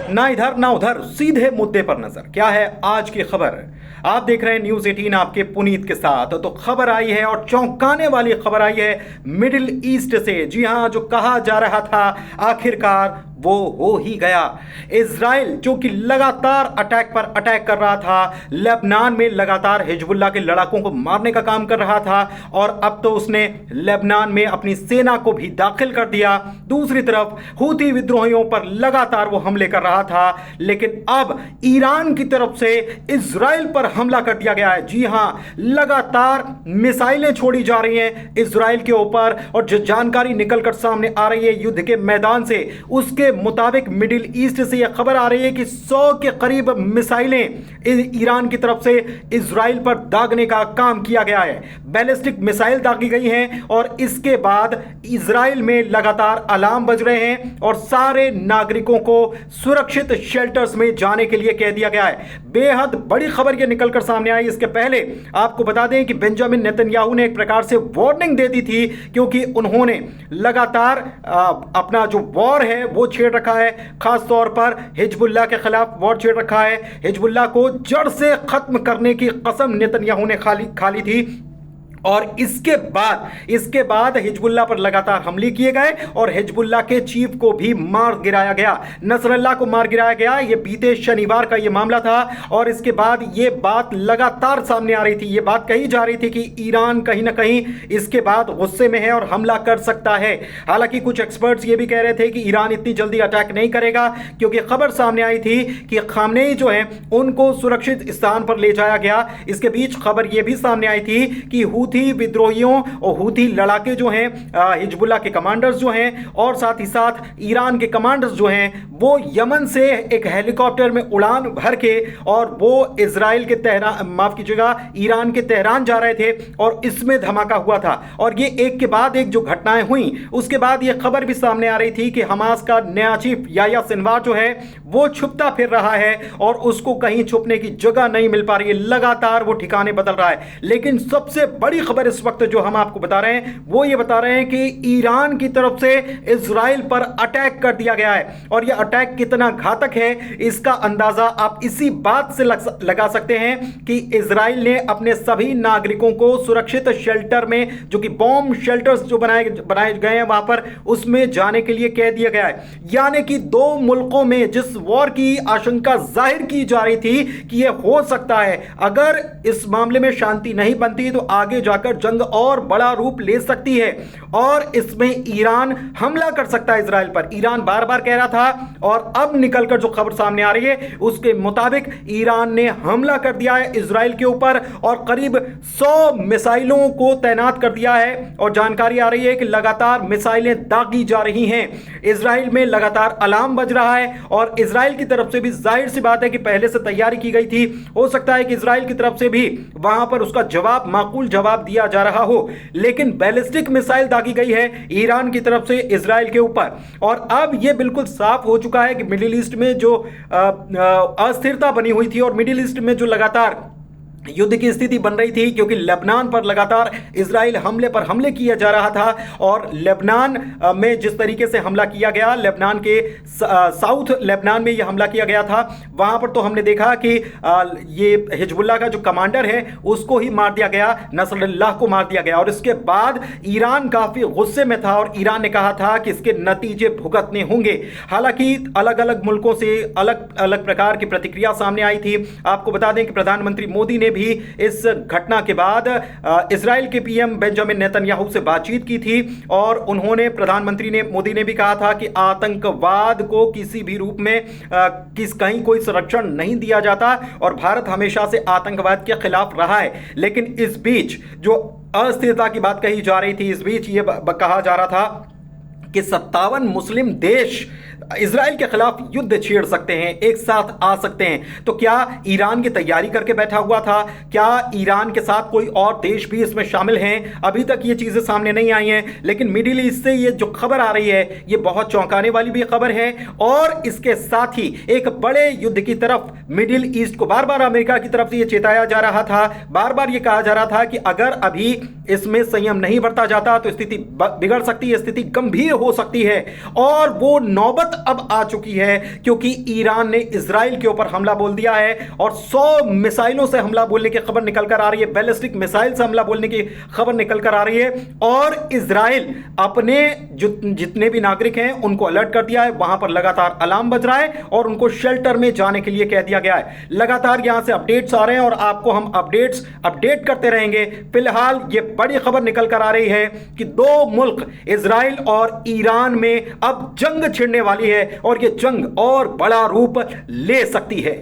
ना इधर ना उधर, सीधे मुद्दे पर नजर। क्या है आज की खबर? आप देख रहे हैं न्यूज 18 आपके पुनीत के साथ। तो खबर आई है और चौंकाने वाली खबर आई है मिडिल ईस्ट से। जी हां, जो कहा जा रहा था आखिरकार वो हो ही गया। इजराइल जो कि लगातार अटैक पर अटैक कर रहा था, लेबनान में लगातार हिजबुल्लाह के लड़ाकों को मारने का काम कर रहा था, और अब तो उसने लेबनान में अपनी सेना को भी दाखिल कर दिया। दूसरी तरफ हूती विद्रोहियों पर लगातार वो हमले कर रहा था, लेकिन अब ईरान की तरफ से इजराइल पर हमला कर दिया गया है। जी हां, लगातार मिसाइलें छोड़ी जा रही हैं इजराइल के ऊपर, और जो जानकारी निकलकर सामने आ रही है युद्ध के मैदान से, उसके मुताबिक मिडिल ईस्ट से यह खबर आ रही है कि 100 के करीब मिसाइलें ईरान की तरफ से इजराइल पर दागने का काम किया गया है। बैलिस्टिक मिसाइल दागी गई हैं, और इसके बाद इजराइल में लगातार अलार्म बज रहे हैं और सारे नागरिकों को सुरक्षित शेल्टर्स में जाने के लिए कह दिया गया है। बेहद बड़ी खबर यह निकलकर सामने आई। इसके पहले आपको बता दें कि बेंजामिन नेतन्याहू ने एक प्रकार से वार्निंग दे दी थी, क्योंकि उन्होंने लगातार अपना जो वॉर है वो छेड़ रखा है, खास तौर पर हिजबुल्लाह के खिलाफ वॉर छेड़ रखा है। हिजबुल्लाह को जड़ से खत्म करने की कसम नेतन्याहू ने खा ली थी, और इसके बाद हिजबुल्लाह पर लगातार हमले किए गए और हिजबुल्लाह के चीफ को भी मार गिराया गया, नसरल्लाह को मार गिराया गया। यह बीते शनिवार का यह मामला था, और इसके बाद यह बात लगातार सामने आ रही थी। यह बात कही जा रही थी कि ईरान कहीं ना कहीं इसके बाद गुस्से में है और हमला कर सकता है। हालांकि कुछ एक्सपर्ट्स ये भी कह रहे थे कि ईरान इतनी जल्दी अटैक नहीं करेगा, क्योंकि खबर सामने आई थी कि खामनेई जो है उनको सुरक्षित स्थान पर ले जाया गया। इसके बीच खबर यह भी सामने आई थी कि हूती विद्रोहियों और हूती लड़ाके जो हैं, हिजबुल्लाह के कमांडर्स जो हैं, और साथ ही साथ ईरान के कमांडर्स जो हैं, वो यमन से एक हेलीकॉप्टर में उड़ान भर के और वो इजराइल के तेहरान, माफ कीजिएगा, ईरान के तेहरान जा रहे थे, और इसमें धमाका हुआ था। और ये एक के बाद एक जो घटनाएं हुई, उसके बाद ये खबर भी सामने आ रही थी कि हमास का नया चीफ याह्या सिनवार जो है वो छुपता फिर रहा है, और उसको कहीं छुपने की जगह नहीं मिल पा रही है। लगातार वो ठिकाने बदल रहा है। लेकिन सबसे बड़ी खबर इस वक्त जो हम आपको बता रहे हैं वो ये बता रहे हैं कि ईरान की तरफ से इजराइल पर अटैक कर दिया गया है, और यह अटैक कितना घातक है इसका अंदाजा आप इसी बात से लगा सकते हैं कि इजराइल ने अपने सभी नागरिकों को सुरक्षित शेल्टर में, जो कि बॉम्ब शेल्टर्स जो बनाए गए हैं वहां पर, उसमें जाने के लिए कह दिया गया है। यानी कि दो मुल्कों में जिस वॉर की आशंका जाहिर की जा रही थी कि यह हो सकता है, अगर इस मामले में शांति नहीं बनती तो आगे जाकर जंग और बड़ा रूप ले सकती है, और इसमें ईरान हमला कर सकता है इजराइल पर। ईरान बार बार कह रहा था, और अब निकलकर जो खबर सामने आ रही है उसके मुताबिक ईरान ने हमला कर दिया है इजराइल के ऊपर, और करीब 100 मिसाइलों को तैनात कर दिया है। और जानकारी आ रही है कि लगातार मिसाइलें दागी जा रही हैं। इजराइल में लगातार अलार्म बज रहा है, और इजराइल की तरफ से भी जाहिर सी बात है कि पहले से तैयारी की गई थी। हो सकता है कि इजराइल की तरफ से भी वहां पर उसका जवाब, माकूल जवाब दिया जा रहा हो, लेकिन बैलिस्टिक मिसाइल दागी गई है ईरान की तरफ से इजराइल के ऊपर। और अब यह बिल्कुल साफ हो चुका है कि मिडिल ईस्ट में जो अस्थिरता बनी हुई थी, और मिडिल ईस्ट में जो लगातार युद्ध की स्थिति बन रही थी, क्योंकि लेबनान पर लगातार इजराइल हमले पर हमले किया जा रहा था, और लेबनान में जिस तरीके से हमला किया गया, लेबनान के साउथ लेबनान में यह हमला किया गया था, वहां पर तो हमने देखा कि ये हिजबुल्लाह का जो कमांडर है उसको ही मार दिया गया, नसरल्लाह को मार दिया गया। और इसके बाद ईरान काफी गुस्से में था, और ईरान ने कहा था कि इसके नतीजे भुगतने होंगे। हालांकि अलग अलग मुल्कों से अलग अलग प्रकार की प्रतिक्रिया सामने आई थी। आपको बता दें कि प्रधानमंत्री मोदी ने भी इस घटना के बाद इजराइल के पीएम बेंजामिन नेतन्याहू से बातचीत की थी, और उन्होंने, प्रधानमंत्री मोदी ने भी कहा था कि आतंकवाद को किसी भी रूप में कहीं कोई संरक्षण नहीं दिया जाता, और भारत हमेशा से आतंकवाद के खिलाफ रहा है। लेकिन इस बीच जो अस्थिरता की बात कही जा रही थी, इस बीच ये कहा जा रहा था कि 57 मुस्लिम देश इजराइल के खिलाफ युद्ध छेड़ सकते हैं, एक साथ आ सकते हैं। तो क्या ईरान की तैयारी करके बैठा हुआ था? क्या ईरान के साथ कोई और देश भी इसमें शामिल हैं? अभी तक ये चीजें सामने नहीं आई हैं, लेकिन मिडिल ईस्ट से ये जो खबर आ रही है ये बहुत चौंकाने वाली भी खबर है। और इसके साथ ही एक बड़े युद्ध की तरफ मिडिल ईस्ट को बार बार अमेरिका की तरफ से ये चेताया जा रहा था, बार बार ये कहा जा रहा था कि अगर अभी इसमें संयम नहीं बरता जाता तो स्थिति बिगड़ सकती है, स्थिति गंभीर हो सकती है। और वो नौबत अब आ चुकी है, क्योंकि ईरान ने इजराइल के ऊपर हमला बोल दिया है और 100 मिसाइलों से हमला बोलने की खबर निकल कर आ रही है, बैलिस्टिक मिसाइल से हमला बोलने की खबर निकल कर आ रही है। और इजराइल अपने जितने भी नागरिक हैं उनको अलर्ट कर दिया है, वहां पर लगातार अलार्म बज रहा है और उनको शेल्टर में जाने के लिए कह दिया गया है। लगातार यहां से अपडेट्स आ रहे हैं और आपको हम अपडेट करते रहेंगे। फिलहाल ये बड़ी खबर निकल कर आ रही है कि दो मुल्क इजराइल और ईरान में अब जंग छिड़ने वाली है और यह जंग और बड़ा रूप ले सकती है।